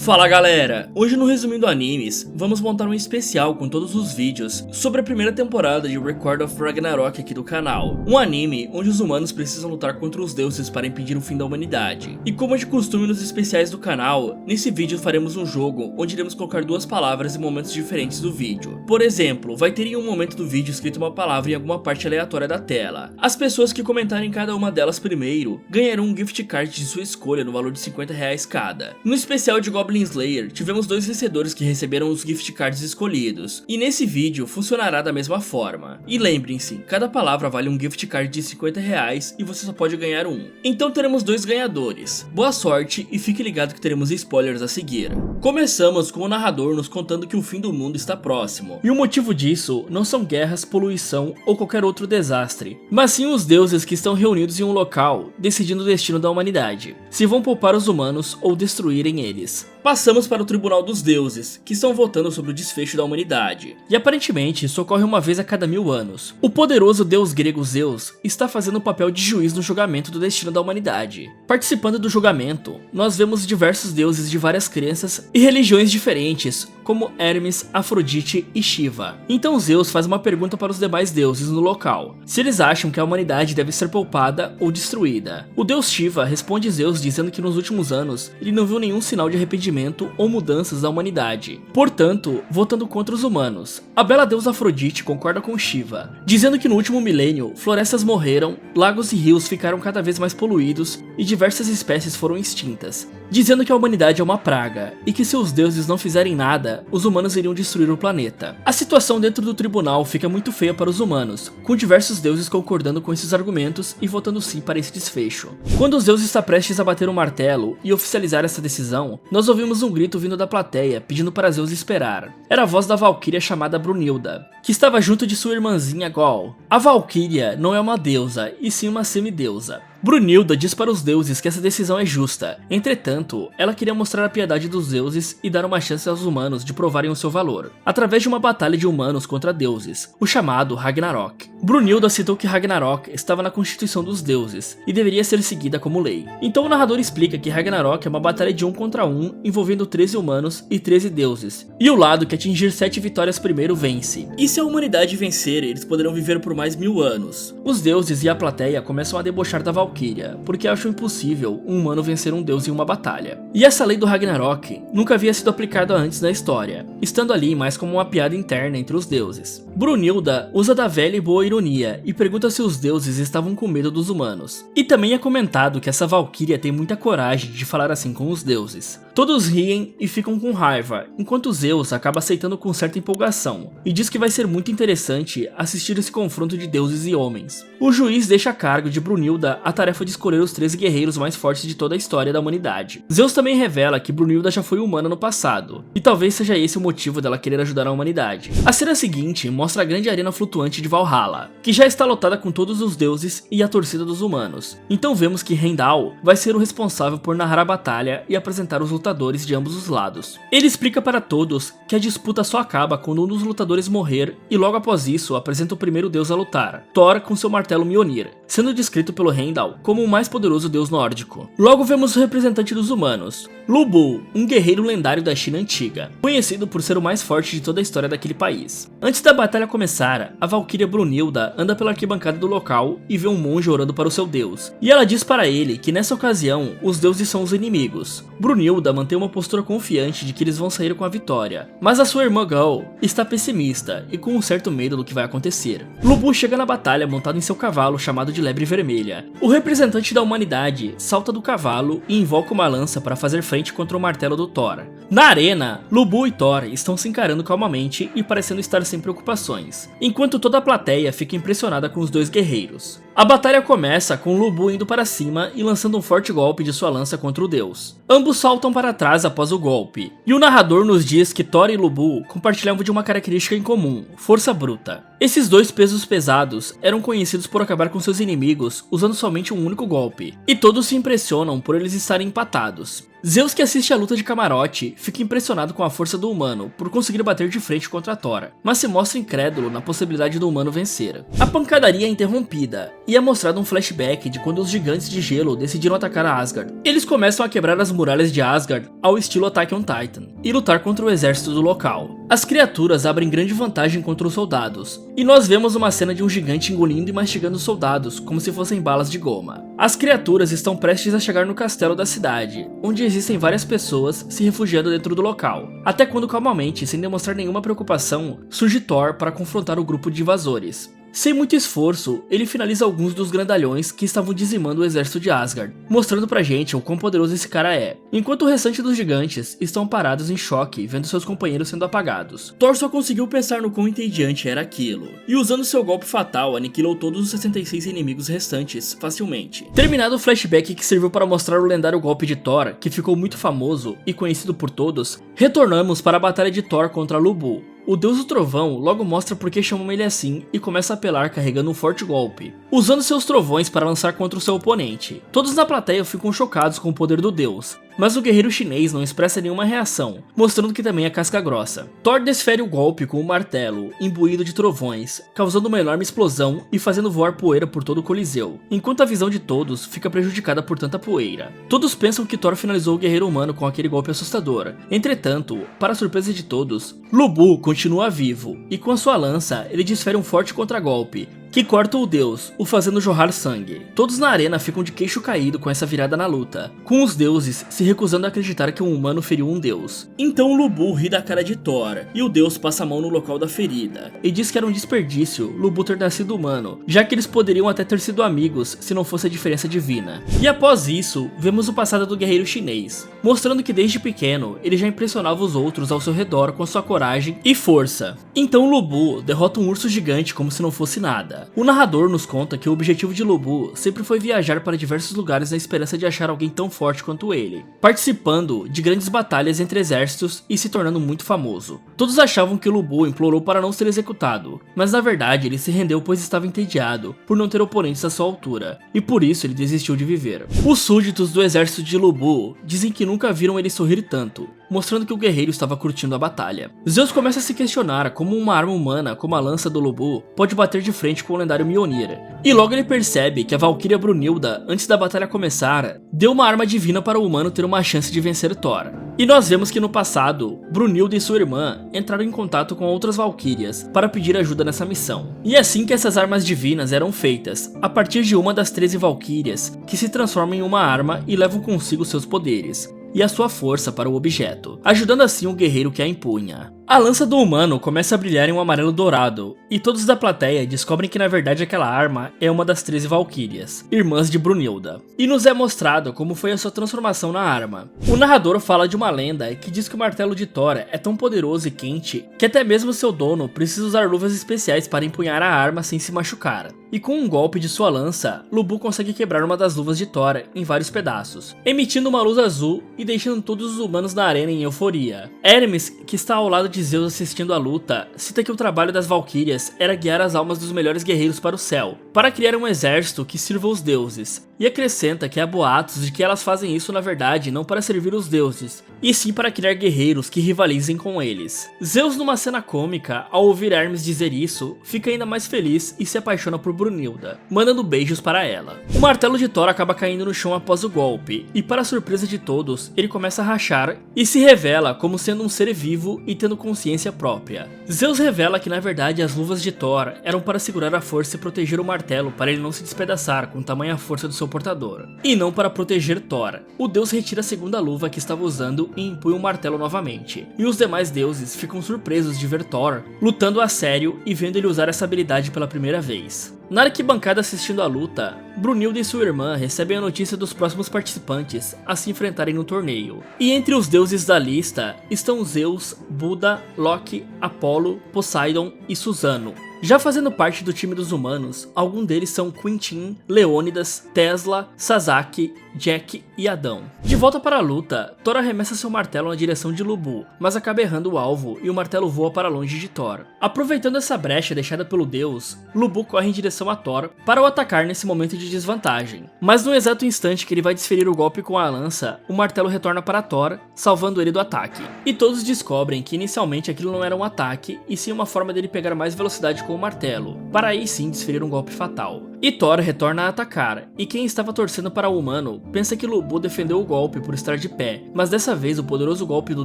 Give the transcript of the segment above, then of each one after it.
Fala galera, hoje no Resumindo Animes, vamos montar um especial com todos os vídeos sobre a primeira temporada de Record of Ragnarok aqui do canal. Um anime onde os humanos precisam lutar contra os deuses para impedir o fim da humanidade. E como é de costume nos especiais do canal, nesse vídeo faremos um jogo onde iremos colocar duas palavras em momentos diferentes do vídeo. Por exemplo, vai ter em um momento do vídeo escrito uma palavra em alguma parte aleatória da tela. As pessoas que comentarem cada uma delas primeiro ganharão um gift card de sua escolha no valor de R$50 cada. No especial de Goblin Slayer, tivemos dois vencedores que receberam os gift cards escolhidos, e nesse vídeo funcionará da mesma forma. E lembrem-se, cada palavra vale um gift card de R$50 e você só pode ganhar um. Então teremos dois ganhadores. Boa sorte e fique ligado que teremos spoilers a seguir. Começamos com o narrador nos contando que o fim do mundo está próximo, e o motivo disso não são guerras, poluição ou qualquer outro desastre, mas sim os deuses que estão reunidos em um local, decidindo o destino da humanidade, se vão poupar os humanos ou destruírem eles. Passamos para o Tribunal dos Deuses, que estão votando sobre o desfecho da humanidade. E aparentemente isso ocorre uma vez a cada 1000 anos. O poderoso deus grego Zeus está fazendo o papel de juiz no julgamento do destino da humanidade. Participando do julgamento, nós vemos diversos deuses de várias crenças e religiões diferentes, como Hermes, Afrodite e Shiva. Então Zeus faz uma pergunta para os demais deuses no local, se eles acham que a humanidade deve ser poupada ou destruída. O deus Shiva responde Zeus dizendo que nos últimos anos ele não viu nenhum sinal de arrependimento ou mudanças da humanidade, portanto, votando contra os humanos. A bela deusa Afrodite concorda com Shiva, dizendo que no último milênio, florestas morreram, lagos e rios ficaram cada vez mais poluídos e diversas espécies foram extintas, dizendo que a humanidade é uma praga e que se os deuses não fizerem nada, os humanos iriam destruir o planeta. A situação dentro do tribunal fica muito feia para os humanos, com diversos deuses concordando com esses argumentos e votando sim para esse desfecho. Quando Zeus está prestes a bater o martelo e oficializar essa decisão, nós ouvimos um grito vindo da plateia pedindo para Zeus esperar. Era a voz da Valquíria chamada Brunilda, que estava junto de sua irmãzinha Gol. A Valquíria não é uma deusa, e sim uma semideusa. Brunilda diz para os deuses que essa decisão é justa, entretanto, ela queria mostrar a piedade dos deuses e dar uma chance aos humanos de provarem o seu valor, através de uma batalha de humanos contra deuses, o chamado Ragnarok. Brunilda citou que Ragnarok estava na constituição dos deuses, e deveria ser seguida como lei. Então o narrador explica que Ragnarok é uma batalha de 1 contra 1, envolvendo 13 humanos e 13 deuses, e o lado que atingir 7 vitórias primeiro vence. E se a humanidade vencer, eles poderão viver por mais 1000 anos. Os deuses e a plateia começam a debochar da Valquíria, porque acham impossível um humano vencer um deus em uma batalha. E essa lei do Ragnarok nunca havia sido aplicada antes na história, estando ali mais como uma piada interna entre os deuses. Brunilda usa da velha e boa ironia e pergunta se os deuses estavam com medo dos humanos. E também é comentado que essa Valquíria tem muita coragem de falar assim com os deuses. Todos riem e ficam com raiva, enquanto Zeus acaba aceitando com certa empolgação, e diz que vai ser muito interessante assistir esse confronto de deuses e homens. O juiz deixa a cargo de Brunilda a tarefa de escolher os 13 guerreiros mais fortes de toda a história da humanidade. Zeus também revela que Brunilda já foi humana no passado, e talvez seja esse o motivo dela querer ajudar a humanidade. A cena seguinte mostra a grande arena flutuante de Valhalla, que já está lotada com todos os deuses e a torcida dos humanos. Então vemos que Heimdall vai ser o responsável por narrar a batalha e apresentar os lutadores de ambos os lados. Ele explica para todos que a disputa só acaba quando um dos lutadores morrer, e logo após isso apresenta o primeiro deus a lutar, Thor com seu martelo Mjolnir, sendo descrito pelo Heimdall como o mais poderoso deus nórdico. Logo vemos o representante dos humanos, Lu Bu, um guerreiro lendário da China antiga, conhecido por ser o mais forte de toda a história daquele país. Antes da batalha começar, a Valquíria Brunilda anda pela arquibancada do local e vê um monge orando para o seu deus, e ela diz para ele que nessa ocasião os deuses são os inimigos. Brunilda mantém uma postura confiante de que eles vão sair com a vitória, mas a sua irmã Gol está pessimista e com um certo medo do que vai acontecer. Lu Bu chega na batalha montado em seu cavalo chamado de Lebre Vermelha. O representante da humanidade salta do cavalo e invoca uma lança para fazer frente contra o martelo do Thor. Na arena, Lu Bu e Thor estão se encarando calmamente e parecendo estar sem preocupações, enquanto toda a plateia fica impressionada com os dois guerreiros. A batalha começa com Lu Bu indo para cima e lançando um forte golpe de sua lança contra o deus. Ambos saltam para trás após o golpe, e o narrador nos diz que Thor e Lu Bu compartilhavam de uma característica em comum, força bruta. Esses dois pesos pesados eram conhecidos por acabar com seus inimigos usando somente um único golpe, e todos se impressionam por eles estarem empatados. Zeus, que assiste a luta de camarote, fica impressionado com a força do humano por conseguir bater de frente contra Thor, mas se mostra incrédulo na possibilidade do humano vencer. A pancadaria é interrompida e é mostrado um flashback de quando os gigantes de gelo decidiram atacar a Asgard. Eles começam a quebrar as muralhas de Asgard ao estilo Attack on Titan e lutar contra o exército do local. As criaturas abrem grande vantagem contra os soldados, e nós vemos uma cena de um gigante engolindo e mastigando os soldados como se fossem balas de goma. As criaturas estão prestes a chegar no castelo da cidade, onde existem várias pessoas se refugiando dentro do local, até quando calmamente, sem demonstrar nenhuma preocupação, surge Thor para confrontar o grupo de invasores. Sem muito esforço, ele finaliza alguns dos grandalhões que estavam dizimando o exército de Asgard, mostrando pra gente o quão poderoso esse cara é, enquanto o restante dos gigantes estão parados em choque vendo seus companheiros sendo apagados. Thor só conseguiu pensar no quão entediante era aquilo, e usando seu golpe fatal aniquilou todos os 66 inimigos restantes facilmente. Terminado o flashback que serviu para mostrar o lendário golpe de Thor, que ficou muito famoso e conhecido por todos, retornamos para a batalha de Thor contra Lo'Bu. O deus do trovão logo mostra por que chamam ele assim e começa a apelar carregando um forte golpe, usando seus trovões para lançar contra o seu oponente. Todos na plateia ficam chocados com o poder do deus, mas o guerreiro chinês não expressa nenhuma reação, mostrando que também é casca grossa. Thor desfere o golpe com o martelo, imbuído de trovões, causando uma enorme explosão e fazendo voar poeira por todo o coliseu, enquanto a visão de todos fica prejudicada por tanta poeira. Todos pensam que Thor finalizou o guerreiro humano com aquele golpe assustador. Entretanto, para surpresa de todos, Lo'Bu continua vivo, e com a sua lança, ele desfere um forte contragolpe, que corta o deus, o fazendo jorrar sangue. Todos na arena ficam de queixo caído com essa virada na luta, com os deuses se recusando a acreditar que um humano feriu um deus. Então Lo'Bu ri da cara de Thor, e o deus passa a mão no local da ferida, e diz que era um desperdício Lo'Bu ter nascido humano, já que eles poderiam até ter sido amigos se não fosse a diferença divina. E após isso, vemos o passado do guerreiro chinês, mostrando que desde pequeno ele já impressionava os outros ao seu redor com sua coragem e força. Então Lo'Bu derrota um urso gigante como se não fosse nada. O narrador nos conta que o objetivo de Lo'Bu sempre foi viajar para diversos lugares na esperança de achar alguém tão forte quanto ele, participando de grandes batalhas entre exércitos e se tornando muito famoso. Todos achavam que Lo'Bu implorou para não ser executado, mas na verdade ele se rendeu pois estava entediado por não ter oponentes à sua altura, e por isso ele desistiu de viver. Os súditos do exército de Lo'Bu dizem que nunca viram ele sorrir tanto, mostrando que o guerreiro estava curtindo a batalha. Zeus começa a se questionar como uma arma humana como a lança do Lo'Bu pode bater de frente com o lendário Mjolnir, e logo ele percebe que a Valquíria Brunilda, antes da batalha começar, deu uma arma divina para o humano ter uma chance de vencer Thor. E nós vemos que no passado, Brunilda e sua irmã entraram em contato com outras Valquírias para pedir ajuda nessa missão. E é assim que essas armas divinas eram feitas, a partir de uma das 13 Valquírias, que se transformam em uma arma e levam consigo seus poderes e a sua força para o objeto, ajudando assim o guerreiro que a empunha. A lança do humano começa a brilhar em um amarelo dourado, e todos da plateia descobrem que na verdade aquela arma é uma das 13 Valquírias, irmãs de Brunilda, e nos é mostrado como foi a sua transformação na arma. O narrador fala de uma lenda que diz que o martelo de Thor é tão poderoso e quente que até mesmo seu dono precisa usar luvas especiais para empunhar a arma sem se machucar. E com um golpe de sua lança, Lo'Bu consegue quebrar uma das luvas de Thor em vários pedaços, emitindo uma luz azul e deixando todos os humanos na arena em euforia. Hermes, que está ao lado de Zeus assistindo a luta, cita que o trabalho das Valquírias era guiar as almas dos melhores guerreiros para o céu, para criar um exército que sirva os deuses, e acrescenta que há boatos de que elas fazem isso na verdade não para servir os deuses, e sim para criar guerreiros que rivalizem com eles. Zeus, numa cena cômica, ao ouvir Hermes dizer isso, fica ainda mais feliz e se apaixona por Brunilda, mandando beijos para ela. O martelo de Thor acaba caindo no chão após o golpe, e para surpresa de todos, ele começa a rachar e se revela como sendo um ser vivo e tendo consciência própria. Zeus revela que na verdade as luvas de Thor eram para segurar a força e proteger o martelo para ele não se despedaçar com tamanha força do seu portador, e não para proteger Thor. O deus retira a segunda luva que estava usando e empunha o martelo novamente, e os demais deuses ficam surpresos de ver Thor lutando a sério e vendo ele usar essa habilidade pela primeira vez. Na arquibancada assistindo a luta, Brunilda e sua irmã recebem a notícia dos próximos participantes a se enfrentarem no torneio. E entre os deuses da lista estão Zeus, Buda, Loki, Apolo, Poseidon e Suzano. Já fazendo parte do time dos humanos, alguns deles são Quintin, Leônidas, Tesla, Sasaki, Jack e Adão. De volta para a luta, Thor arremessa seu martelo na direção de Lu Bu, mas acaba errando o alvo e o martelo voa para longe de Thor. Aproveitando essa brecha deixada pelo deus, Lu Bu corre em direção a Thor para o atacar nesse momento de desvantagem. Mas no exato instante que ele vai desferir o golpe com a lança, o martelo retorna para Thor, salvando ele do ataque. E todos descobrem que inicialmente aquilo não era um ataque, e sim uma forma dele pegar mais velocidade com o martelo, para aí sim desferir um golpe fatal. E Thor retorna a atacar, e quem estava torcendo para o humano pensa que Lu Bu defendeu o golpe por estar de pé, mas dessa vez o poderoso golpe do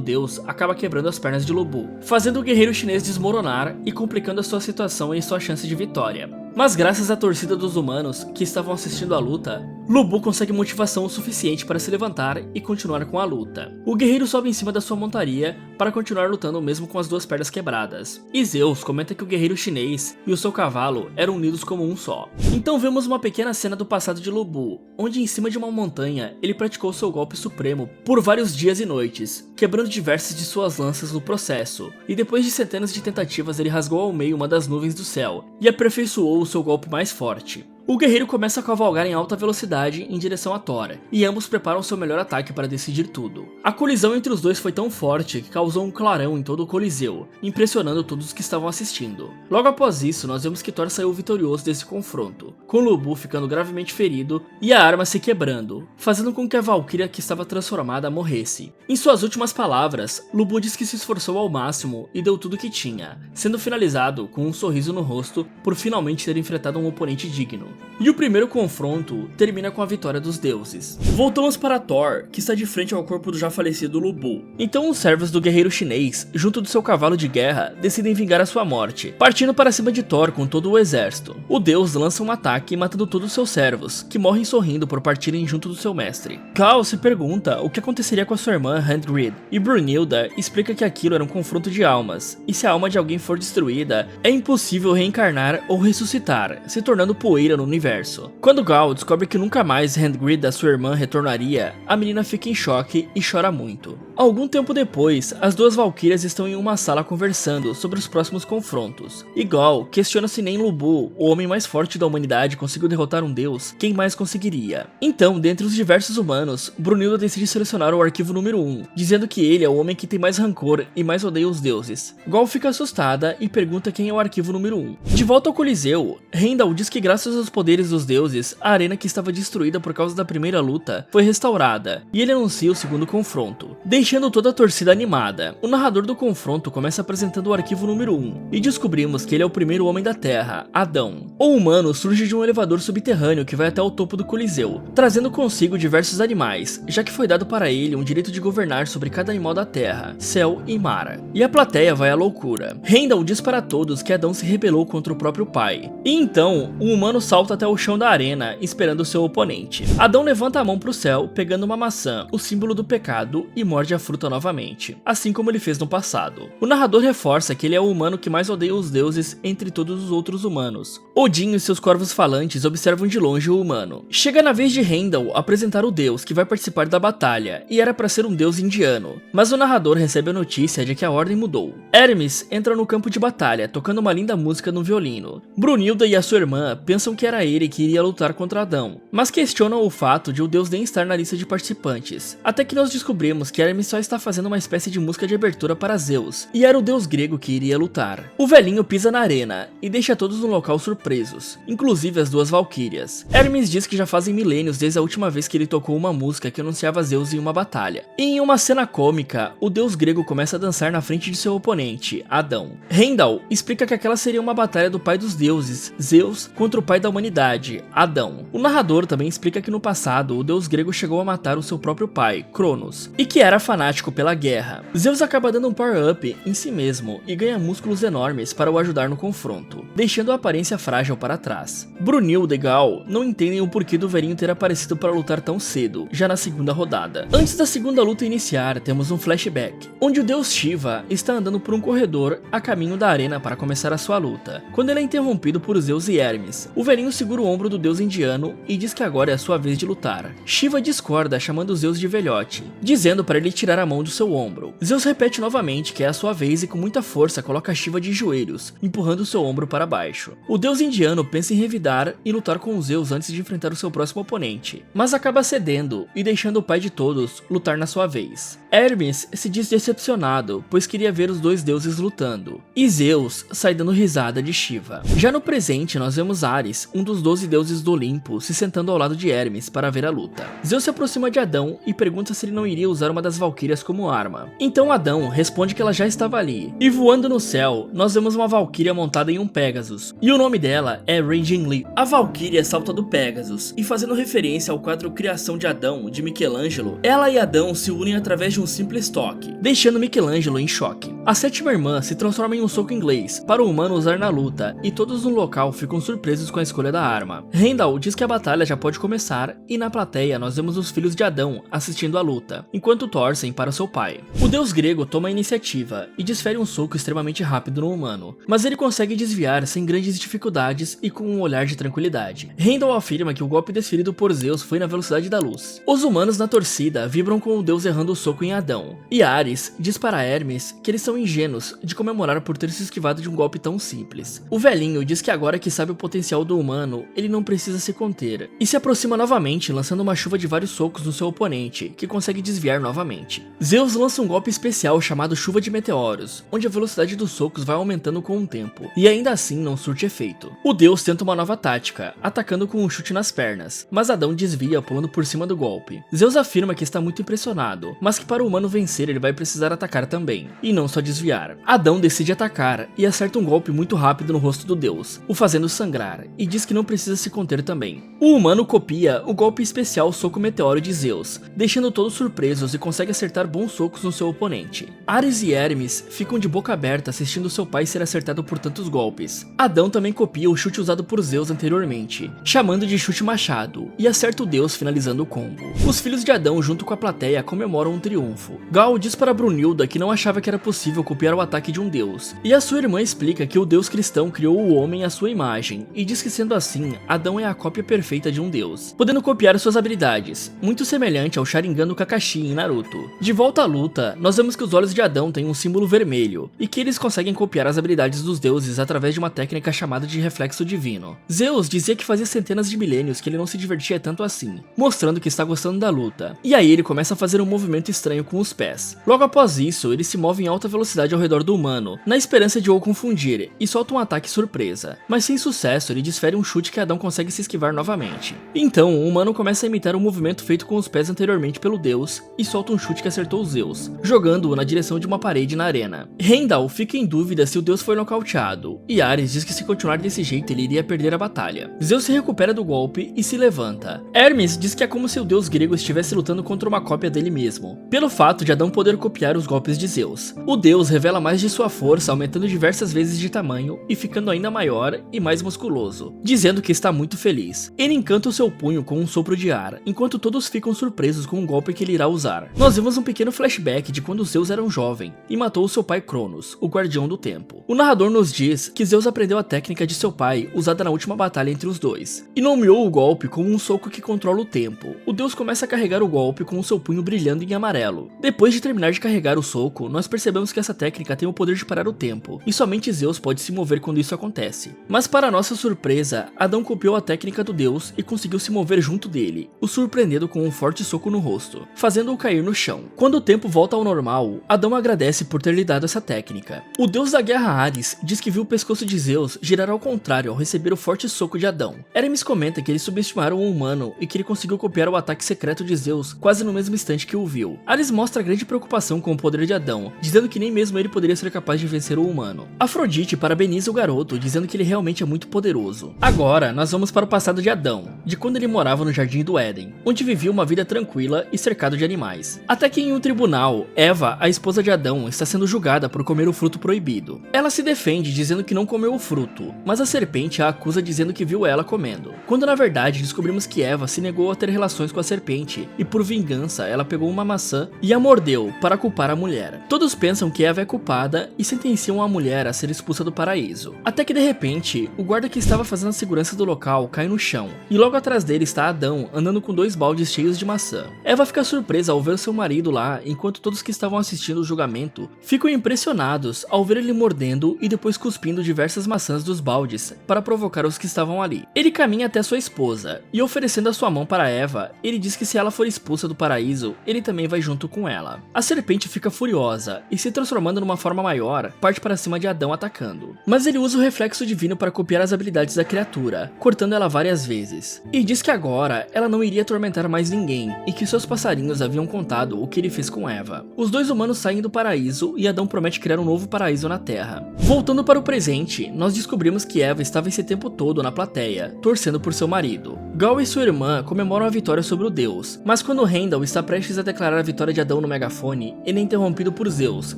deus acaba quebrando as pernas de Lu Bu, fazendo o guerreiro chinês desmoronar e complicando a sua situação e sua chance de vitória. Mas graças à torcida dos humanos que estavam assistindo a luta, Lu Bu consegue motivação o suficiente para se levantar e continuar com a luta. O guerreiro sobe em cima da sua montaria para continuar lutando mesmo com as duas pernas quebradas. E Zeus comenta que o guerreiro chinês e o seu cavalo eram unidos como um só. Então vemos uma pequena cena do passado de Lu Bu, onde em cima de uma montanha ele praticou seu golpe supremo por vários dias e noites, quebrando diversas de suas lanças no processo, e depois de centenas de tentativas ele rasgou ao meio uma das nuvens do céu e aperfeiçoou o seu golpe mais forte. O guerreiro começa a cavalgar em alta velocidade em direção a Thor, e ambos preparam seu melhor ataque para decidir tudo. A colisão entre os dois foi tão forte que causou um clarão em todo o coliseu, impressionando todos os que estavam assistindo. Logo após isso, nós vemos que Thor saiu vitorioso desse confronto, com Lu Bu ficando gravemente ferido e a arma se quebrando, fazendo com que a Valkyria que estava transformada morresse. Em suas últimas palavras, Lu Bu diz que se esforçou ao máximo e deu tudo o que tinha, sendo finalizado com um sorriso no rosto por finalmente ter enfrentado um oponente digno. E o primeiro confronto termina com a vitória dos deuses. Voltamos para Thor, que está de frente ao corpo do já falecido Lu Bu. Então os servos do guerreiro chinês, junto do seu cavalo de guerra, decidem vingar a sua morte, partindo para cima de Thor com todo o exército. O deus lança um ataque matando todos os seus servos, que morrem sorrindo por partirem junto do seu mestre. Gal se pergunta o que aconteceria com a sua irmã Hangrid, e Brunilda explica que aquilo era um confronto de almas, e se a alma de alguém for destruída, é impossível reencarnar ou ressuscitar, se tornando poeira no universo. Quando Gal descobre que nunca mais Hangrid da sua irmã retornaria, a menina fica em choque e chora muito. Algum tempo depois, as duas valquírias estão em uma sala conversando sobre os próximos confrontos, e Gal questiona se nem Lu Bu, o homem mais forte da humanidade, conseguiu derrotar um deus, quem mais conseguiria? Então, dentre os diversos humanos, Brunilda decide selecionar o arquivo número 1, dizendo que ele é o homem que tem mais rancor e mais odeia os deuses. Gal fica assustada e pergunta quem é o arquivo número 1. De volta ao Coliseu, Heimdall diz que graças aos poderes dos deuses, a arena que estava destruída por causa da primeira luta foi restaurada, e ele anuncia o segundo confronto, deixando toda a torcida animada. O narrador do confronto começa apresentando o arquivo número 1, e descobrimos que ele é o primeiro homem da Terra, Adão. O humano surge de um elevador subterrâneo que vai até o topo do Coliseu, trazendo consigo diversos animais, já que foi dado para ele um direito de governar sobre cada animal da Terra, céu e mar. E a plateia vai à loucura. Heimdall diz para todos que Adão se rebelou contra o próprio pai, e então o humano salta até o chão da arena, esperando seu oponente. Adão levanta a mão para o céu, pegando uma maçã, o símbolo do pecado, e morde a fruta novamente, assim como ele fez no passado. O narrador reforça que ele é o humano que mais odeia os deuses entre todos os outros humanos. Odin e seus corvos falantes observam de longe o humano. Chega na vez de Heimdall apresentar o deus que vai participar da batalha, e era para ser um deus indiano, mas o narrador recebe a notícia de que a ordem mudou. Hermes entra no campo de batalha, tocando uma linda música no violino. Brunilda e a sua irmã pensam que era ele que iria lutar contra Adão, mas questionam o fato de o deus nem estar na lista de participantes, até que nós descobrimos que Hermes só está fazendo uma espécie de música de abertura para Zeus, e era o deus grego que iria lutar. O velhinho pisa na arena, e deixa todos no local surpresos, inclusive as duas valquírias. Hermes diz que já fazem milênios desde a última vez que ele tocou uma música que anunciava Zeus em uma batalha. E em uma cena cômica, o deus grego começa a dançar na frente de seu oponente, Adão. Heimdall explica que aquela seria uma batalha do pai dos deuses, Zeus, contra o pai da humanidade, Adão. O narrador também explica que no passado, o deus grego chegou a matar o seu próprio pai, Cronos, e que era fanático pela guerra. Zeus acaba dando um power-up em si mesmo e ganha músculos enormes para o ajudar no confronto, deixando a aparência frágil para trás. Brunilda e Gal não entendem o porquê do velhinho ter aparecido para lutar tão cedo, já na segunda rodada. Antes da segunda luta iniciar, temos um flashback, onde o deus Shiva está andando por um corredor a caminho da arena para começar a sua luta, quando ele é interrompido por Zeus e Hermes. O velhinho rainho segura o ombro do deus indiano e diz que agora é a sua vez de lutar. Shiva discorda, chamando Zeus de velhote, dizendo para ele tirar a mão do seu ombro. Zeus repete novamente que é a sua vez e com muita força coloca Shiva de joelhos, empurrando seu ombro para baixo. O deus indiano pensa em revidar e lutar com Zeus antes de enfrentar o seu próximo oponente, mas acaba cedendo e deixando o pai de todos lutar na sua vez. Hermes se diz decepcionado, pois queria ver os dois deuses lutando, e Zeus sai dando risada de Shiva. Já no presente nós vemos Ares, um dos 12 deuses do Olimpo, se sentando ao lado de Hermes para ver a luta. Zeus se aproxima de Adão e pergunta se ele não iria usar uma das valquírias como arma. Então Adão responde que ela já estava ali, e voando no céu, nós vemos uma valquíria montada em um Pégasus, e o nome dela é Raging Leap. A valquíria salta do Pégasus, e fazendo referência ao quadro Criação de Adão, de Michelangelo, ela e Adão se unem através de um simples toque, deixando Michelangelo em choque. A sétima irmã se transforma em um soco inglês, para o humano usar na luta, e todos no local ficam surpresos com a escolha da arma. Heimdall diz que a batalha já pode começar, e na plateia nós vemos os filhos de Adão assistindo a luta, enquanto torcem para seu pai. O deus grego toma a iniciativa, e desfere um soco extremamente rápido no humano, mas ele consegue desviar sem grandes dificuldades e com um olhar de tranquilidade. Heimdall afirma que o golpe desferido por Zeus foi na velocidade da luz. Os humanos na torcida vibram com o deus errando o soco em Adão, e Ares diz para Hermes que eles são ingênuos de comemorar por ter se esquivado de um golpe tão simples. O velhinho diz que agora que sabe o potencial do humano, ele não precisa se conter, e se aproxima novamente lançando uma chuva de vários socos no seu oponente, que consegue desviar novamente. Zeus lança um golpe especial chamado Chuva de Meteoros, onde a velocidade dos socos vai aumentando com o tempo, e ainda assim não surte efeito. O deus tenta uma nova tática, atacando com um chute nas pernas, mas Adão desvia pulando por cima do golpe. Zeus afirma que está muito impressionado, mas que para o humano vencer ele vai precisar atacar também, e não só desviar. Adão decide atacar e acerta um golpe muito rápido no rosto do deus, o fazendo sangrar, e diz que não precisa se conter também. O humano copia o golpe especial Soco Meteoro de Zeus, deixando todos surpresos e consegue acertar bons socos no seu oponente. Ares e Hermes ficam de boca aberta assistindo seu pai ser acertado por tantos golpes. Adão também copia o chute usado por Zeus anteriormente, chamando de chute machado, e acerta o deus finalizando o combo. Os filhos de Adão junto com a plateia comemoram um triunfo. Gal diz para Brunilda que não achava que era possível copiar o ataque de um deus, e a sua irmã explica que o deus cristão criou o homem à sua imagem, e diz que sendo assim, Adão é a cópia perfeita de um deus, podendo copiar suas habilidades, muito semelhante ao Sharingan do Kakashi em Naruto. De volta à luta, nós vemos que os olhos de Adão têm um símbolo vermelho, e que eles conseguem copiar as habilidades dos deuses através de uma técnica chamada de reflexo divino. Zeus dizia que fazia centenas de milênios que ele não se divertia tanto assim, mostrando que está gostando da luta, e aí ele começa a fazer um movimento estranho com os pés. Logo após isso, ele se move em alta velocidade ao redor do humano, na esperança de o confundir, e solta um ataque surpresa, mas sem sucesso ele desfere um chute que Adão consegue se esquivar novamente. Então o humano começa a imitar o movimento feito com os pés anteriormente pelo deus, e solta um chute que acertou Zeus, jogando-o na direção de uma parede na arena. Heimdall fica em dúvida se o deus foi nocauteado, e Ares diz que se continuar desse jeito ele iria perder a batalha. Zeus se recupera do golpe e se levanta. Hermes diz que é como se o deus grego estivesse lutando contra uma cópia dele mesmo, pelo fato de Adão poder copiar os golpes de Zeus. O deus revela mais de sua força, aumentando diversas vezes de tamanho e ficando ainda maior e mais musculoso, dizendo que está muito feliz. Ele encanta o seu punho com um sopro de ar, enquanto todos ficam surpresos com o golpe que ele irá usar. Nós vemos um pequeno flashback de quando Zeus era um jovem e matou seu pai Cronos, o guardião do tempo. O narrador nos diz que Zeus aprendeu a técnica de seu pai usada na última batalha entre os dois, e nomeou o golpe como um soco que controla o tempo. O deus começa a carregar o golpe com o seu punho brilhando em amarelo. Depois de terminar de carregar o soco, nós percebemos que essa técnica tem o poder de parar o tempo, e somente Zeus pode se mover quando isso acontece. Mas para nossa surpresa, Adão copiou a técnica do deus e conseguiu se mover junto dele, o surpreendendo com um forte soco no rosto, fazendo-o cair no chão. Quando o tempo volta ao normal, Adão agradece por ter lhe dado essa técnica. O deus da guerra Ares diz que viu o pescoço de Zeus girar ao contrário ao receber o forte soco de Adão. Hermes comenta que eles subestimaram o humano e que ele conseguiu copiar o ataque secreto de Zeus quase no mesmo instante que o viu. Ares mostra grande preocupação com o poder de Adão, dizendo que nem mesmo ele poderia ser capaz de vencer o humano. Afrodite parabeniza o garoto, dizendo que ele realmente é muito poderoso. Agora, nós vamos para o passado de Adão, de quando ele morava no Jardim do Éden, onde vivia uma vida tranquila e cercado de animais. Até que em um tribunal, Eva, a esposa de Adão, está sendo julgada por comer o fruto proibido. Ela se defende dizendo que não comeu o fruto, mas a serpente a acusa dizendo que viu ela comendo, quando na verdade descobrimos que Eva se negou a ter relações com a serpente, e por vingança ela pegou uma maçã e a mordeu para culpar a mulher. Todos pensam que Eva é culpada e sentenciam a mulher a ser expulsa do paraíso. Até que de repente, o guarda que estava fazendo a segurança do local cai no chão, e logo atrás dele está Adão andando com 2 baldes cheios de maçã. Eva fica surpresa ao ver seu marido lá, enquanto todos que estavam assistindo o julgamento ficam impressionados ao ver ele mordendo e depois cuspindo diversas maçãs dos baldes para provocar os que estavam ali. Ele caminha até sua esposa e, oferecendo a sua mão para Eva, ele diz que se ela for expulsa do paraíso, ele também vai junto com ela. A serpente fica furiosa e, se transformando numa forma maior, parte para cima de Adão atacando. Mas ele usa o reflexo divino para copiar as habilidades da criatura, cortando ela várias vezes. E diz que agora ela não iria atormentar mais ninguém e que seus passarinhos haviam contado o que ele fez com Eva. Os 2 humanos saem do paraíso e Adão promete criar um novo paraíso na Terra. Voltando para o presente, nós descobrimos que Eva estava esse tempo todo na plateia, torcendo por seu marido. Gal e sua irmã comemoram a vitória sobre o deus, mas quando Heimdall está prestes a declarar a vitória de Adão no megafone, ele é interrompido por Zeus,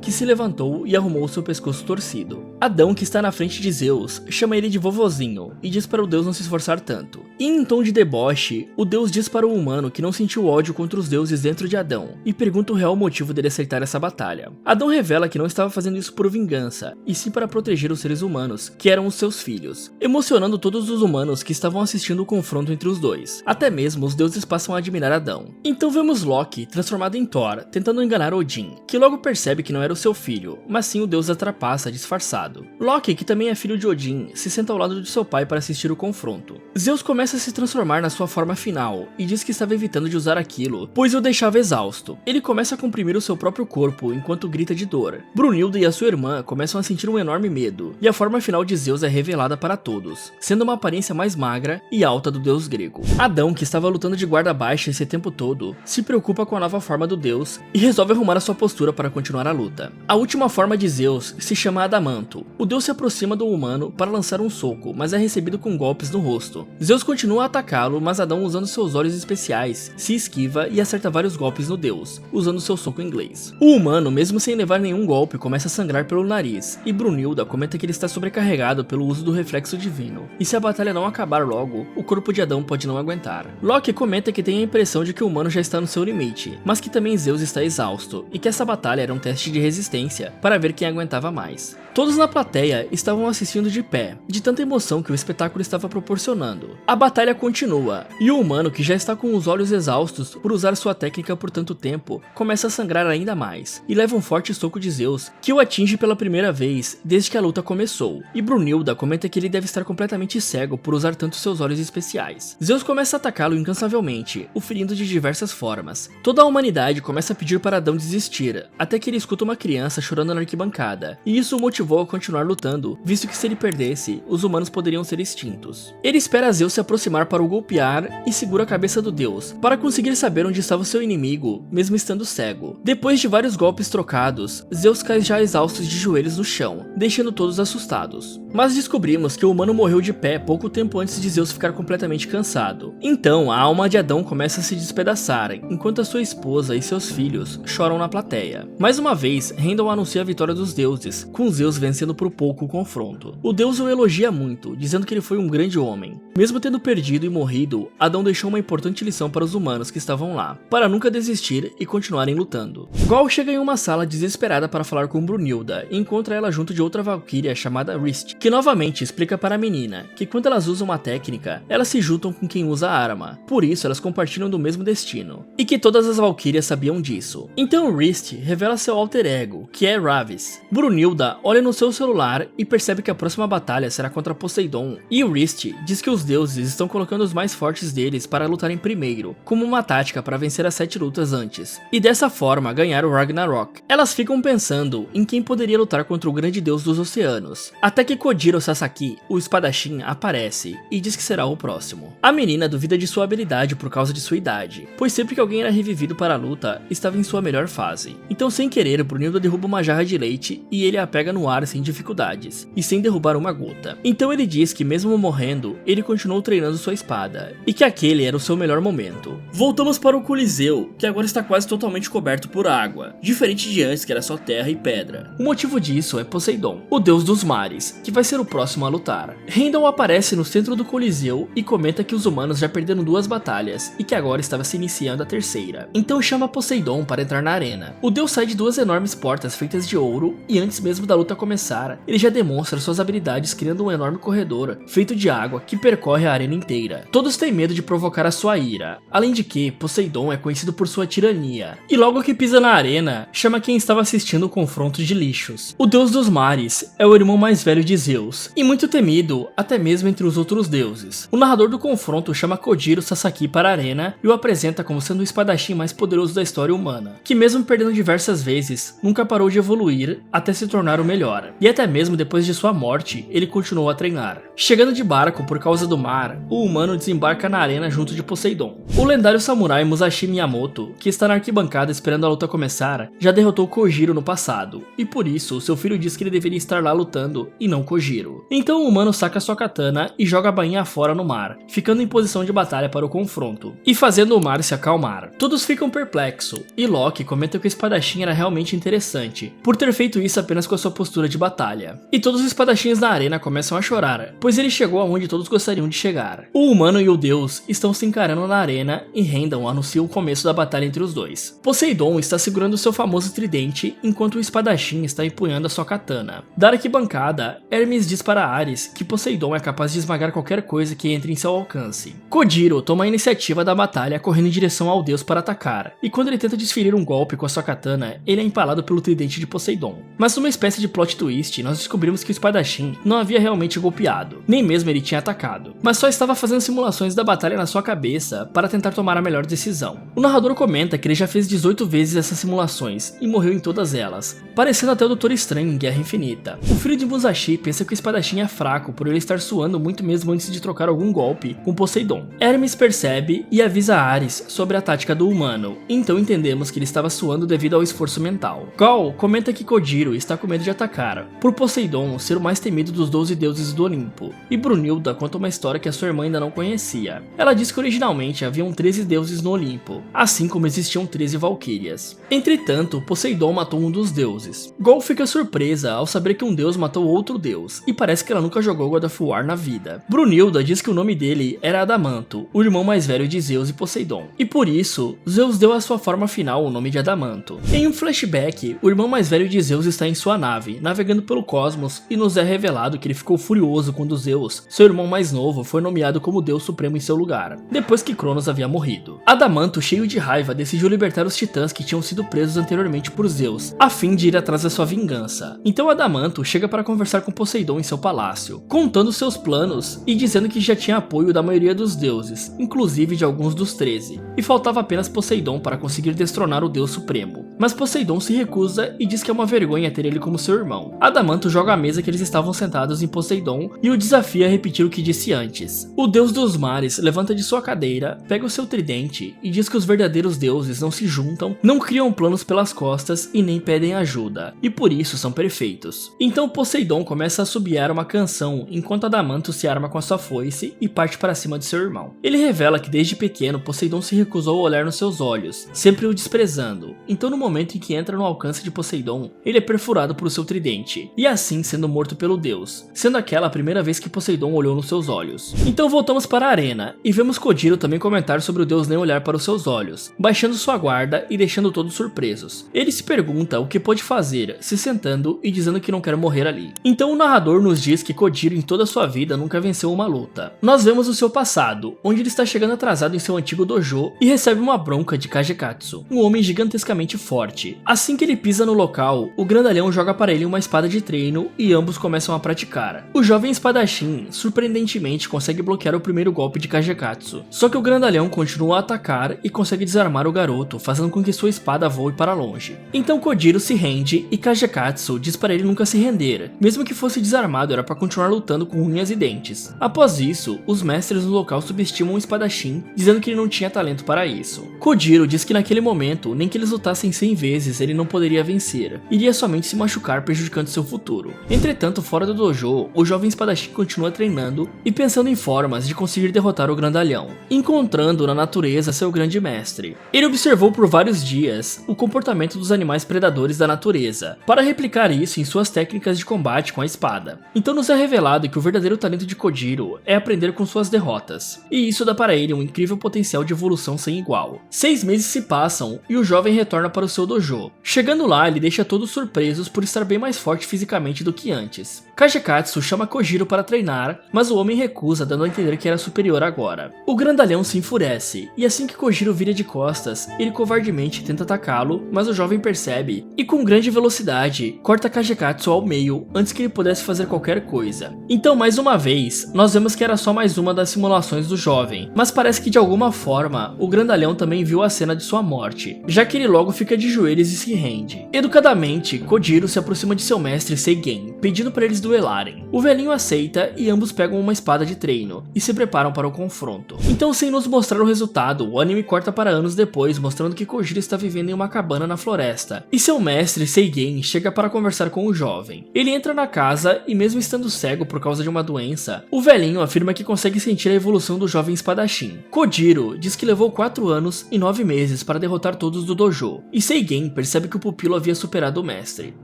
que se levantou e arrumou seu pescoço torcido. Adão, que está na frente de Zeus, chama ele de vovozinho e diz para o deus não se esforçar tanto. E em tom de deboche, o deus diz para o humano que não sentiu ódio contra os deuses dentro de Adão e pergunta o real motivo dele aceitar essa batalha. Adão revela que não estava fazendo isso por vingança, e sim para proteger os seres humanos, que eram os seus filhos, emocionando todos os humanos que estavam assistindo o confronto entre os dois. Até mesmo os deuses passam a admirar Adão. Então vemos Loki, transformado em Thor, tentando enganar Odin, que logo percebe que não era o seu filho, mas sim o deus da trapaça disfarçado. Loki, que também é filho de Odin, se senta ao lado de seu pai para assistir o confronto. Zeus começa a se transformar na sua forma final e diz que estava evitando de usar aquilo, pois o deixava exausto. Ele começa a comprimir o seu próprio corpo enquanto grita de dor. Brunilda e a sua irmã começam a sentir um enorme medo, e a forma final de Zeus é revelada para todos, sendo uma aparência mais magra e alta do deus grego. Adão, que estava lutando de guarda baixa esse tempo todo, se preocupa com a nova forma do deus e resolve arrumar a sua postura para continuar a luta. A última forma de Zeus se chama Adamanto. O deus se aproxima do humano para lançar um soco, mas é recebido com golpes no rosto. Zeus continua a atacá-lo, mas Adão, usando seus olhos especiais, se esquiva e acerta vários golpes no deus, usando seu soco inglês. O humano, mesmo sem levar nenhum golpe, começa a sangrar pelo nariz, e Brunilda comenta que ele está sobrecarregado pelo uso do reflexo divino, e se a batalha não acabar logo, o corpo de Adão pode não aguentar. Loki comenta que tem a impressão de que o humano já está no seu limite, mas que também Zeus está exausto, e que essa batalha era um teste de resistência para ver quem aguentava mais. Todos na plateia estavam assistindo de pé, de tanta emoção que o espetáculo estava proporcionando. A batalha continua, e o humano, que já está com os olhos exaustos por usar sua técnica por tanto tempo, começa a sangrar ainda mais, e leva um forte soco de Zeus, que o atinge pela primeira vez desde que a luta começou. E Brunilda comenta que ele deve estar completamente cego por usar tanto seus olhos especiais. Zeus começa a atacá-lo incansavelmente, o ferindo de diversas formas. Toda a humanidade começa a pedir para Adão desistir, até que ele escuta uma criança chorando na arquibancada, e isso o motivou a continuar lutando, visto que se ele perdesse, os humanos poderiam ser extintos. Ele espera Zeus se aproximar para o golpear e segura a cabeça do deus, para conseguir saber onde estava seu inimigo, mesmo estando cego. Depois de vários golpes trocados, Zeus cai já exausto de joelhos no chão, deixando todos assustados. Mas descobrimos que o humano morreu de pé pouco tempo antes de Zeus ficar completamente cansado. Então a alma de Adão começa a se despedaçar, enquanto a sua esposa e seus filhos choram na plateia. Mais uma vez, Heimdall anuncia a vitória dos deuses, com Zeus vencendo por pouco o confronto. O deus o elogia muito, dizendo que ele foi um grande homem. Mesmo tendo perdido e morrido, Adão deixou uma importante lição para os humanos que estavam lá, para nunca desistir e continuarem lutando. Gal chega em uma sala desesperada para falar com Brunilda e encontra ela junto de outra valquíria chamada Rist, que novamente explica para a menina que quando elas usam uma técnica, elas se juntam com quem usa a arma, por isso elas compartilham do mesmo destino, e que todas as valquírias sabiam disso. Então Rist revela seu alter ego, que é Ravis. Brunilda olha no seu celular e percebe que a próxima batalha será contra Poseidon, e Rist diz que os deuses estão colocando os mais fortes deles para lutarem primeiro, como uma tática para vencer as 7 lutas antes, e dessa forma ganhar o Ragnarok. Elas ficam pensando em quem poderia lutar contra o grande deus dos oceanos, até que Kojiro Sasaki, o espadachim, aparece e diz que será o próximo. A menina duvida de sua habilidade por causa de sua idade, pois sempre que alguém era revivido para a luta, estava em sua melhor fase. Então, sem querer, Brunilda derruba uma jarra de leite e ele a pega no ar sem dificuldades, e sem derrubar uma gota. Então ele diz que mesmo morrendo, ele continuou treinando sua espada, e que aquele era o seu melhor momento. Voltamos para o Coliseu, que agora está quase totalmente coberto por água, diferente de antes que era só terra e pedra. O motivo disso é Poseidon, o deus dos mares, que vai vai ser o próximo a lutar. Heimdall aparece no centro do Coliseu e comenta que os humanos já perderam 2 batalhas e que agora estava se iniciando a terceira. Então chama Poseidon para entrar na arena. O deus sai de 2 enormes portas feitas de ouro e antes mesmo da luta começar, ele já demonstra suas habilidades criando um enorme corredor feito de água que percorre a arena inteira. Todos têm medo de provocar a sua ira, além de que Poseidon é conhecido por sua tirania. E logo que pisa na arena, chama quem estava assistindo o confronto de lixos. O deus dos mares é o irmão mais velho de Zeus, e muito temido até mesmo entre os outros deuses. O narrador do confronto chama Kojiro Sasaki para a arena e o apresenta como sendo o espadachim mais poderoso da história humana, que mesmo perdendo diversas vezes, nunca parou de evoluir até se tornar o melhor. E até mesmo depois de sua morte, ele continuou a treinar. Chegando de barco por causa do mar, o humano desembarca na arena junto de Poseidon. O lendário samurai Musashi Miyamoto, que está na arquibancada esperando a luta começar, já derrotou Kojiro no passado, e por isso seu filho diz que ele deveria estar lá lutando e não Kojiro. Então o humano saca sua katana e joga a bainha fora no mar, ficando em posição de batalha para o confronto, e fazendo o mar se acalmar. Todos ficam perplexos, e Loki comenta que o espadachim era realmente interessante, por ter feito isso apenas com a sua postura de batalha. E todos os espadachins na arena começam a chorar, pois ele chegou aonde todos gostariam de chegar. O humano e o deus estão se encarando na arena e Heimdall anuncia o começo da batalha entre os dois. Poseidon está segurando seu famoso tridente, enquanto o espadachim está empunhando a sua katana. Da arquibancada, Hermes diz para Ares que Poseidon é capaz de esmagar qualquer coisa que entre em seu alcance. Kojiro toma a iniciativa da batalha correndo em direção ao deus para atacar, e quando ele tenta desferir um golpe com a sua katana, ele é empalado pelo tridente de Poseidon. Mas numa espécie de plot twist, nós descobrimos que o espadachim não havia realmente golpeado, nem mesmo ele tinha atacado, mas só estava fazendo simulações da batalha na sua cabeça para tentar tomar a melhor decisão. O narrador comenta que ele já fez 18 vezes essas simulações e morreu em todas elas, parecendo até o Doutor Estranho em Guerra Infinita. O filho de Musashi pensa que o espadachim é fraco por ele estar suando muito mesmo antes de trocar algum golpe com Poseidon. Hermes percebe e avisa Ares sobre a tática do humano, então entendemos que ele estava suando devido ao esforço mental. Gaul comenta que Kojiro está com medo de atacar, por Poseidon ser o mais temido dos 12 deuses do Olimpo, e Brunilda conta uma história que a sua irmã ainda não conhecia. Ela diz que originalmente haviam 13 deuses no Olimpo, assim como existiam 13 valquírias. Entretanto, Poseidon matou um dos deuses. Gaul fica surpresa ao saber que um deus matou outro deus, e parece que ela nunca jogou God of War na vida. Brunilda diz que o nome dele era Adamanto, o irmão mais velho de Zeus e Poseidon, e por isso, Zeus deu à sua forma final o nome de Adamanto. Em um flashback, o irmão mais velho de Zeus está em sua nave, navegando pelo cosmos, e nos é revelado que ele ficou furioso quando Zeus, seu irmão mais novo, foi nomeado como Deus Supremo em seu lugar, depois que Cronos havia morrido. Adamanto, cheio de raiva, decidiu libertar os titãs que tinham sido presos anteriormente por Zeus, a fim de ir atrás da sua vingança. Então Adamanto chega para conversar com Poseidon em seu palácio, contando seus planos e dizendo que já tinha apoio da maioria dos deuses, inclusive de alguns dos 13, e faltava apenas Poseidon para conseguir destronar o Deus Supremo. Mas Poseidon se recusa e diz que é uma vergonha ter ele como seu irmão. Adamanto joga a mesa que eles estavam sentados em Poseidon e o desafia a repetir o que disse antes. O deus dos mares levanta de sua cadeira, pega o seu tridente e diz que os verdadeiros deuses não se juntam, não criam planos pelas costas e nem pedem ajuda, e por isso são perfeitos. Então Poseidon começa a assobiar uma canção enquanto Adamanto se arma com a sua foice e parte para cima de seu irmão. Ele revela que desde pequeno Poseidon se recusou a olhar nos seus olhos, sempre o desprezando. Então no momento em que entra no alcance de Poseidon, ele é perfurado por seu tridente, e assim sendo morto pelo deus, sendo aquela a primeira vez que Poseidon olhou nos seus olhos. Então voltamos para a arena, e vemos Kojiro também comentar sobre o deus nem olhar para os seus olhos, baixando sua guarda e deixando todos surpresos. Ele se pergunta o que pode fazer, se sentando e dizendo que não quer morrer ali. Então o narrador nos diz que Kojiro em toda sua vida nunca venceu uma luta. Nós vemos o seu passado, onde ele está chegando atrasado em seu antigo dojo e recebe uma bronca de Kagekatsu, um homem gigantescamente forte. Assim que ele pisa no local, o grandalhão joga para ele uma espada de treino e ambos começam a praticar. O jovem espadachim, surpreendentemente, consegue bloquear o primeiro golpe de Kagekatsu, só que o grandalhão continua a atacar e consegue desarmar o garoto, fazendo com que sua espada voe para longe. Então Kojiro se rende e Kagekatsu diz para ele nunca se render, mesmo que fosse desarmado era para continuar lutando com unhas e dentes. Após isso, os mestres no local subestimam o espadachim, dizendo que ele não tinha talento para isso. Kojiro diz que naquele momento, nem que eles lutassem 100 vezes, ele não poderia vencer, iria somente se machucar prejudicando seu futuro. Entretanto, fora do dojo, o jovem espadachim continua treinando e pensando em formas de conseguir derrotar o grandalhão, encontrando na natureza seu grande mestre. Ele observou por vários dias o comportamento dos animais predadores da natureza, para replicar isso em suas técnicas de combate com a espada. espada. Então nos é revelado que o verdadeiro talento de Kojiro é aprender com suas derrotas, e isso dá para ele um incrível potencial de evolução sem igual. 6 meses se passam e o jovem retorna para o seu dojo. Chegando lá, ele deixa todos surpresos por estar bem mais forte fisicamente do que antes. Kagekatsu chama Kojiro para treinar, mas o homem recusa, dando a entender que era superior agora. O grandalhão se enfurece, e assim que Kojiro vira de costas, ele covardemente tenta atacá-lo, mas o jovem percebe, e com grande velocidade, corta Kagekatsu ao meio, antes que ele pudesse fazer qualquer coisa. Então mais uma vez, nós vemos que era só mais uma das simulações do jovem, mas parece que de alguma forma, o grandalhão também viu a cena de sua morte, já que ele logo fica de joelhos e se rende. Educadamente, Kojiro se aproxima de seu mestre Seigen, pedindo para eles duelarem. O velhinho aceita e ambos pegam uma espada de treino e se preparam para o confronto. Então, sem nos mostrar o resultado, o anime corta para anos depois, mostrando que Kojiro está vivendo em uma cabana na floresta, e seu mestre Seigen chega para conversar com o jovem. Ele entra na casa e, mesmo estando cego por causa de uma doença, o velhinho afirma que consegue sentir a evolução do jovem espadachim. Kojiro diz que levou 4 anos e 9 meses para derrotar todos do dojo, e Seigen percebe que o pupilo havia superado o mestre.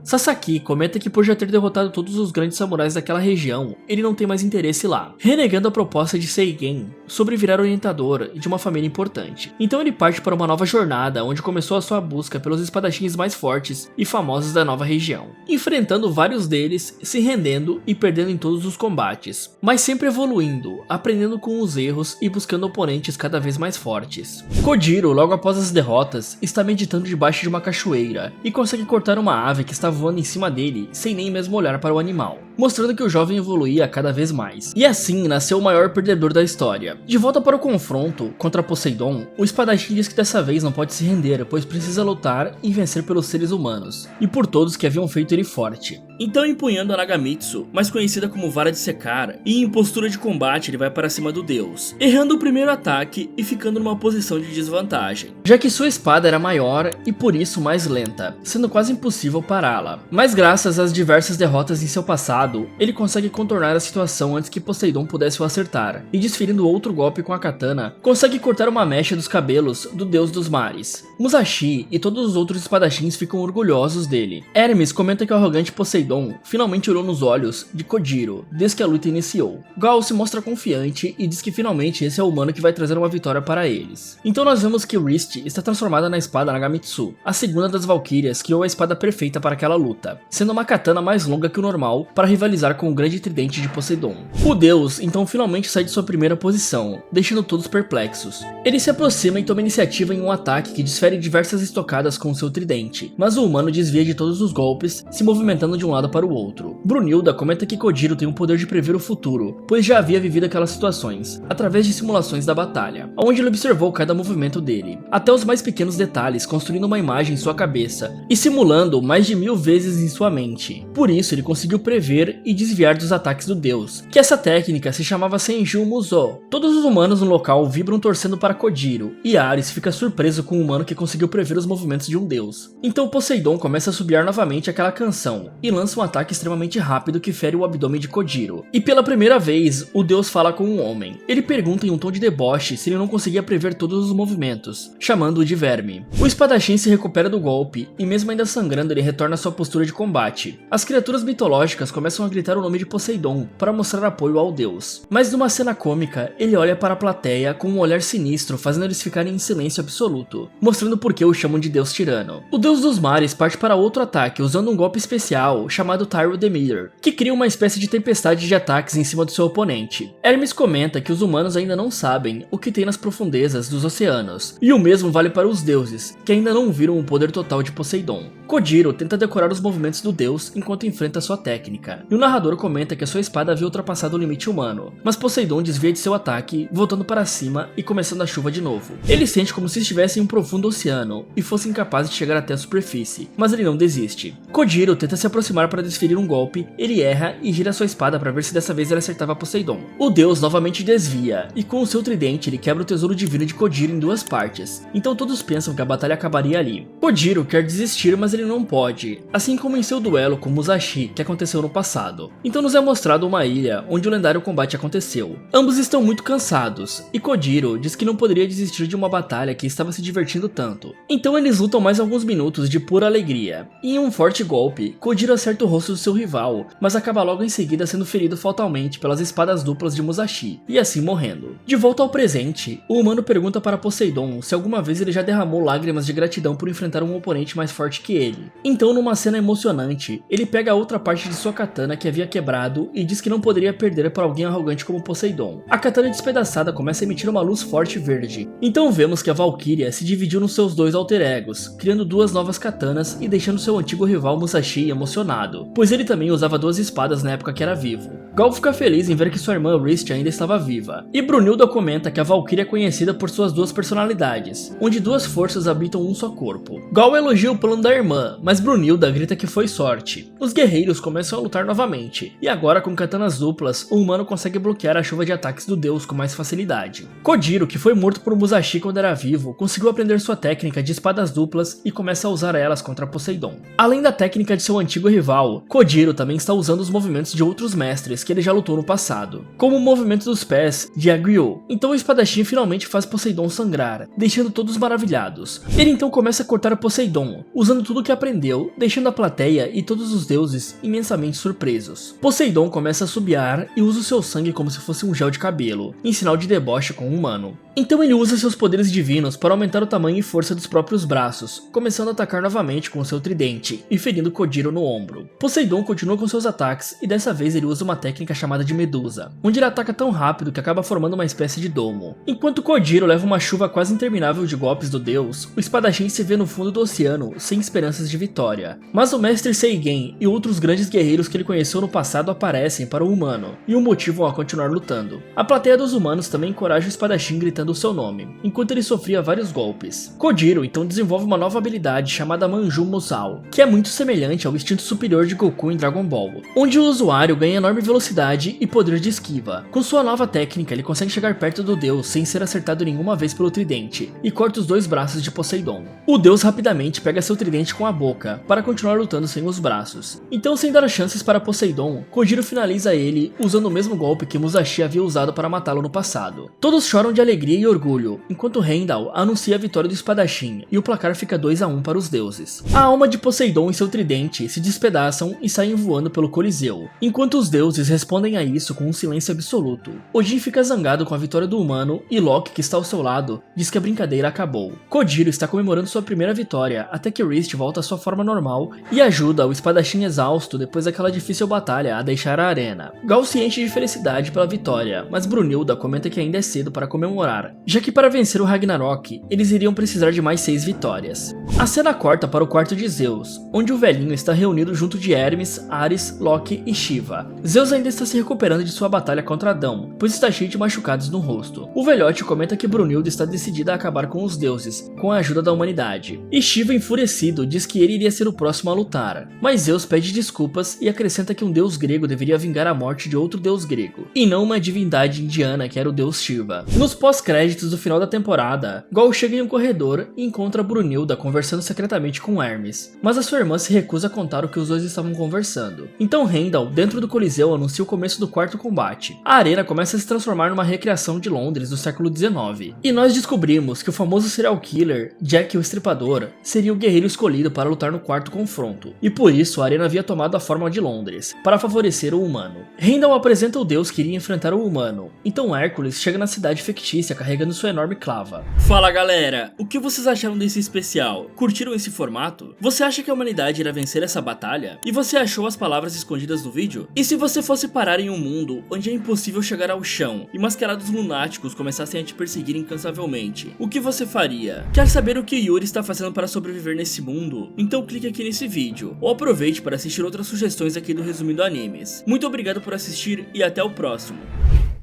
Sasaki comenta que por já ter derrotado todos os grandes samurais daquela região, ele não tem mais interesse lá, renegando a proposta de Seigen sobre virar orientador de uma família importante. Então ele parte para uma nova jornada, onde começou a sua busca pelos espadachins mais fortes e famosos da nova região, enfrentando vários deles, se rendendo e perdendo em todos os combates, mas sempre evoluindo, aprendendo com os erros e buscando oponentes cada vez mais fortes. Kojiro, logo após as derrotas, está meditando debaixo de uma cachoeira e consegue cortar uma ave que está voando em cima dele sem nem mesmo olhar para o animal, mostrando que o jovem evoluía cada vez mais. E assim nasceu o maior perdedor da história. De volta para o confronto contra Poseidon, o espadachim diz que dessa vez não pode se render, pois precisa lutar e vencer pelos seres humanos, e por todos que haviam feito ele forte. Então, empunhando a Nagamitsu, mais conhecida como vara de secar, e em postura de combate ele vai para cima do deus, errando o primeiro ataque e ficando numa posição de desvantagem, já que sua espada era maior e por isso mais lenta, sendo quase impossível pará-la. Mas graças às diversas derrotas em seu passado, ele consegue contornar a situação antes que Poseidon pudesse o acertar, e desferindo outro golpe com a katana, consegue cortar uma mecha dos cabelos do deus dos mares. Musashi e todos os outros espadachins ficam orgulhosos dele. Hermes comenta que o arrogante Poseidon finalmente olhou nos olhos de Kojiro desde que a luta iniciou. Gal se mostra confiante e diz que finalmente esse é o humano que vai trazer uma vitória para eles. Então nós vemos que Wrist está transformada na espada Nagamitsu. A segunda das Valkyrias criou a espada perfeita para aquela luta, sendo uma katana mais longa que o normal para rivalizar com o grande tridente de Poseidon. O deus então finalmente sai de sua primeira posição, deixando todos perplexos. Ele se aproxima e toma iniciativa em um ataque que desfere diversas estocadas com seu tridente, mas o humano desvia de todos os golpes, se movimentando de um lado para o outro. Brunilda comenta que Kojiro tem o poder de prever o futuro, pois já havia vivido aquelas situações, através de simulações da batalha, onde ele observou cada movimento dele, até os mais pequenos detalhes, construindo uma imagem em sua cabeça, e simulando mais de 1000 vezes em sua mente. Por isso ele conseguiu prever e desviar dos ataques do deus, que essa técnica se chamava Senju Muso. Todos os humanos no local vibram torcendo para Kojiro, e Ares fica surpreso com o humano que conseguiu prever os movimentos de um deus. Então Poseidon começa a assobiar novamente aquela canção, e lança um ataque extremamente rápido que fere o abdômen de Kojiro. E pela primeira vez, o deus fala com um homem. Ele pergunta em um tom de deboche se ele não conseguia prever todos os movimentos, chamando-o de verme. O espadachim se recupera do golpe, e mesmo ainda sangrando ele retorna à sua postura de combate. As criaturas mitológicas começam a gritar o nome de Poseidon, para mostrar apoio ao deus. Mas numa cena cômica, ele olha para a plateia com um olhar sinistro, fazendo eles ficarem em silêncio absoluto, mostrando por que o chamam de deus tirano. O deus dos mares parte para outro ataque, usando um golpe especial, chamado Tyro the Mirror, que cria uma espécie de tempestade de ataques em cima do seu oponente. Hermes comenta que os humanos ainda não sabem o que tem nas profundezas dos oceanos, e o mesmo vale para os deuses, que ainda não viram o poder total de Poseidon. Kojiro tenta decorar os movimentos do deus enquanto enfrenta sua técnica, e o narrador comenta que a sua espada havia ultrapassado o limite humano, mas Poseidon desvia de seu ataque, voltando para cima e começando a chuva de novo. Ele sente como se estivesse em um profundo oceano e fosse incapaz de chegar até a superfície, mas ele não desiste. Kojiro tenta se aproximar para desferir um golpe, ele erra e gira sua espada para ver se dessa vez ele acertava Poseidon. O deus novamente desvia, e com o seu tridente ele quebra o tesouro divino de Kojiro em 2 partes, então todos pensam que a batalha acabaria ali. Kojiro quer desistir, mas ele não pode, assim como em seu duelo com Musashi, que aconteceu no passado. Então nos é mostrado uma ilha onde o lendário combate aconteceu. Ambos estão muito cansados, e Kojiro diz que não poderia desistir de uma batalha que estava se divertindo tanto. Então eles lutam mais alguns minutos de pura alegria, e em um forte golpe, Kojiro acerta acerta o rosto do seu rival, mas acaba logo em seguida sendo ferido fatalmente pelas espadas duplas de Musashi, e assim morrendo. De volta ao presente, o humano pergunta para Poseidon se alguma vez ele já derramou lágrimas de gratidão por enfrentar um oponente mais forte que ele. Então, numa cena emocionante, ele pega a outra parte de sua katana que havia quebrado e diz que não poderia perder para alguém arrogante como Poseidon. A katana despedaçada começa a emitir uma luz forte verde. Então vemos que a Valkyria se dividiu nos seus dois alter egos, criando duas novas katanas e deixando seu antigo rival Musashi emocionado, pois ele também usava duas espadas na época que era vivo. Gal fica feliz em ver que sua irmã Wrist ainda estava viva, e Brunilda comenta que a Valkyria é conhecida por suas duas personalidades, onde duas forças habitam um só corpo. Gal elogia o plano da irmã, mas Brunilda grita que foi sorte. Os guerreiros começam a lutar novamente, e agora com katanas duplas, o humano consegue bloquear a chuva de ataques do deus com mais facilidade. Kojiro, que foi morto por Musashi quando era vivo, conseguiu aprender sua técnica de espadas duplas e começa a usar elas contra Poseidon. Além da técnica de seu antigo rival, Kojiro também está usando os movimentos de outros mestres que ele já lutou no passado, como o movimento dos pés de Agryo. Então o espadachim finalmente faz Poseidon sangrar, deixando todos maravilhados. Ele então começa a cortar Poseidon, usando tudo que aprendeu, deixando a plateia e todos os deuses imensamente surpresos. Poseidon começa a assobiar e usa o seu sangue como se fosse um gel de cabelo, em sinal de deboche com o humano. Então ele usa seus poderes divinos para aumentar o tamanho e força dos próprios braços, começando a atacar novamente com seu tridente e ferindo Kojiro no ombro. Poseidon continua com seus ataques e dessa vez ele usa uma técnica chamada de Medusa, onde ele ataca tão rápido que acaba formando uma espécie de domo. Enquanto Kojiro leva uma chuva quase interminável de golpes do deus, o espadachim se vê no fundo do oceano sem esperanças de vitória. Mas o mestre Seigen e outros grandes guerreiros que ele conheceu no passado aparecem para o humano e o motivam a continuar lutando. A plateia dos humanos também encoraja o espadachim gritando o seu nome, enquanto ele sofria vários golpes. Kojiro então desenvolve uma nova habilidade chamada Manju Musou, que é muito semelhante ao instinto superior de Goku em Dragon Ball, onde o usuário ganha enorme velocidade e poder de esquiva. Com sua nova técnica, ele consegue chegar perto do deus sem ser acertado nenhuma vez pelo tridente, e corta os dois braços de Poseidon. O deus rapidamente pega seu tridente com a boca, para continuar lutando sem os braços. Então, sem dar chances para Poseidon, Kojiro finaliza ele usando o mesmo golpe que Musashi havia usado para matá-lo no passado. Todos choram de alegria e orgulho, enquanto Heimdall anuncia a vitória do espadachim, e o placar fica 2-1 para os deuses. A alma de Poseidon e seu tridente se despedaçam e saem voando pelo Coliseu, enquanto os deuses respondem a isso com um silêncio absoluto. Odin fica zangado com a vitória do humano e Loki, que está ao seu lado, diz que a brincadeira acabou. Kojiro está comemorando sua primeira vitória até que Wrist volta à sua forma normal e ajuda o espadachim exausto depois daquela difícil batalha a deixar a arena. Gal se enche de felicidade pela vitória, mas Brunilda comenta que ainda é cedo para comemorar, já que para vencer o Ragnarok, eles iriam precisar de mais 6 vitórias. A cena corta para o quarto de Zeus, onde o velhinho está reunido junto de Hermes, Ares, Loki e Shiva. Zeus ainda está se recuperando de sua batalha contra Adão, pois está cheio de machucados no rosto. O velhote comenta que Brunilda está decidida a acabar com os deuses, com a ajuda da humanidade. E Shiva, enfurecido, diz que ele iria ser o próximo a lutar. Mas Zeus pede desculpas e acrescenta que um deus grego deveria vingar a morte de outro deus grego, e não uma divindade indiana que era o deus Shiva. Nos pós-créditos do final da temporada, Gal chega em um corredor e encontra Brunilda conversando secretamente com Hermes, mas a sua irmã se recusa a contar o que os dois estavam conversando. Então Heimdall, dentro do Coliseu, anuncia o começo do quarto combate. A arena começa a se transformar numa recriação de Londres do século XIX, e nós descobrimos que o famoso serial killer, Jack o Estripador, seria o guerreiro escolhido para lutar no quarto confronto, e por isso a arena havia tomado a forma de Londres, para favorecer o humano. Heimdall apresenta o deus que iria enfrentar o humano, então Hércules chega na cidade fictícia carregando sua enorme clava. Fala galera, o que vocês acharam desse especial? Curtiram esse formato? Você acha que a humanidade irá vencer essa batalha? E você achou as palavras escondidas do vídeo? E se você fosse parar em um mundo onde é impossível chegar ao chão e mascarados lunáticos começassem a te perseguir incansavelmente, o que você faria? Quer saber o que Yuri está fazendo para sobreviver nesse mundo? Então clique aqui nesse vídeo, ou aproveite para assistir outras sugestões aqui do Resumindo Animes. Muito obrigado por assistir e até o próximo.